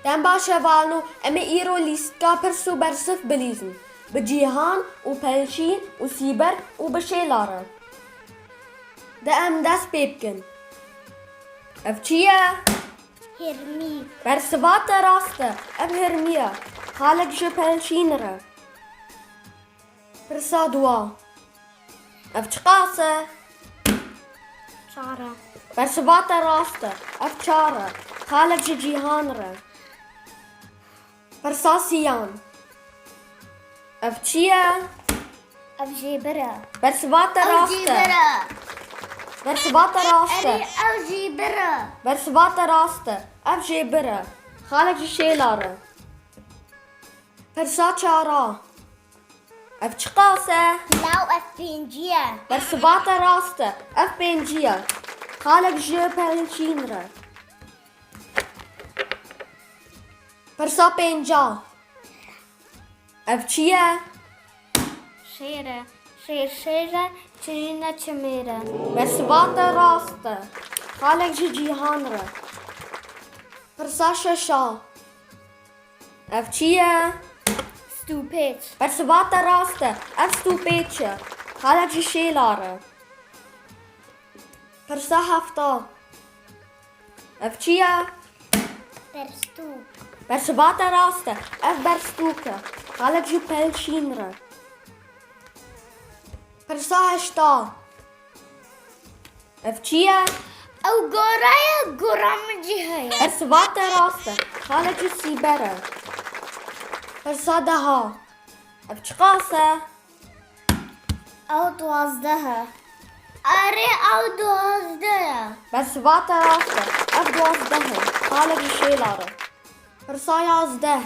Den başavalnu eme iro listka persu bersif bilizn. Becihan u pelşin u siber u beşelara. De em dest pepkin. Evçiye? Hermi. Bersivata rastı. Ev hermiye. Halek ji pelşinre. Persa dua. Ev çıkası. Çara. Bersivata rastı. Ev çare. Halek ji cihanre. Persa siyan. Evçiye? Evjibera. Bersivata rastı. Bersivata rastı. Evjibera. Bersivata rastı. Ev jebire. Halek ji şeyları. Persa çara. Ev çıkası. Lau espinciye. Bersivata rastı. Ev penciye. Halek ji pelşinre. Persa penca. Evçiye? Şere. Şere. Çirine çemere. Bersivata rastı. Halek ji cihanre. Persa şaşa. Evçiye? Stupid. Bersivata rastı. Ev stupeçe. Halek ji şeyları. Persa hafta. Evçiye? Berstup. Bersivata rastı. Ev berstuke. Halek ji pelşinre. Persa heşta. Evçiye? Ev goraya goramcı haya. Bersivata rastı. Halek ji sibere. Persa daha. Ev çıkası. Ev duazdaha. Are ev duazdaha. Bersivata rastı. Ev duazdehe. Halek ji şeyları. Persa yazde.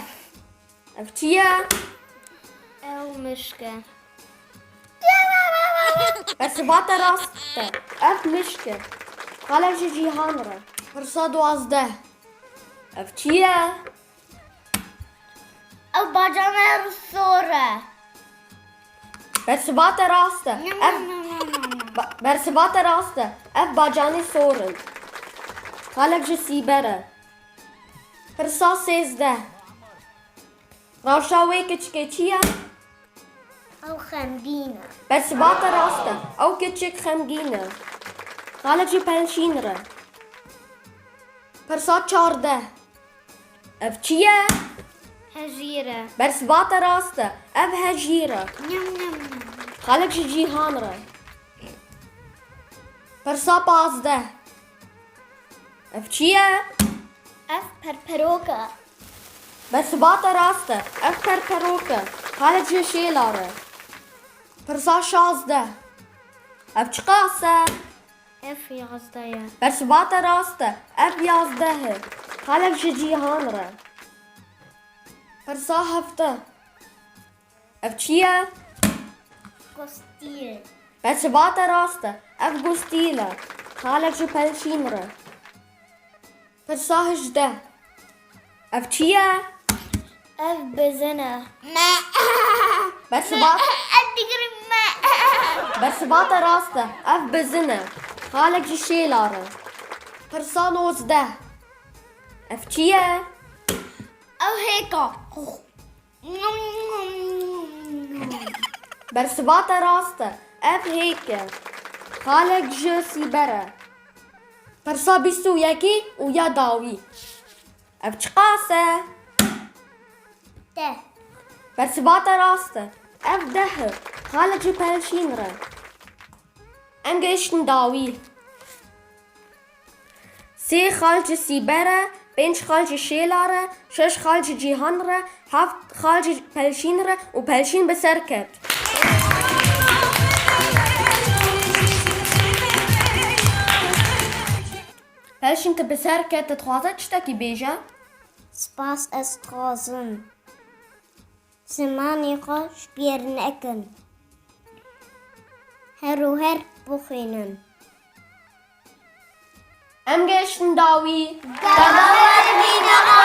Evçiye? Ev mişke. Bersivata rastı. Ev mişke. Halek ji cihanre. Persa duazde. Evçiye? Ev bacana sonra. Bersivata rastı. Ev Bersivata rastı. Ev bacani sorun. Halek ji sibere. Persa sezde. Ravşa ve keçikeçiye. Ev xemgine. Bersivata rastı. Ev keçik xemgine. Halek ji pelşinre. Persa çarde. Evçiye? Hejire. Bersivata rastı. Ev hejire. Nyam. Halek ji cihanre. Persa pazde. Evçiye? Ev perperoka. Bersivata rastı. Ev perperoke. Halek ji şeyları. Persa şazde. Ev çıkası. Ev yazdaya. Bersivata rastı. Ev yazdehe. Halek ji cihanre. Persa hafte. Evçiye? Kostil. Bersivata rastı. Ev gustile. Halek ji pelşinre. Persa hejde. Evçiye? Ev bezene. Bersivata Adigrim. Bersivata rastı. Ev bezine. Halek ji şeyları. Persa nozde. Evçiye? Ev heka. Bersivata rastı. Ev heyke. Halek ji sibere. Persa bistu yeki u ya davi. Ev çıkası. De. Bersivata rastı. Ev dehe. Halek ji pelşinre. Em geçtin davi. Sê xal ji sîbere, pênc xal ji şêlare, şeş xal ji cîhanre, heft xal ji pelşînre û pelşîn bi ser ket. Pelşîn ku bi ser ket dixwaze tiştekî bêje? Spas ez dixwazim. Zimanê xwe ji bêr nekin. Her û her بخینن. ام گشتن داوی دباور بینه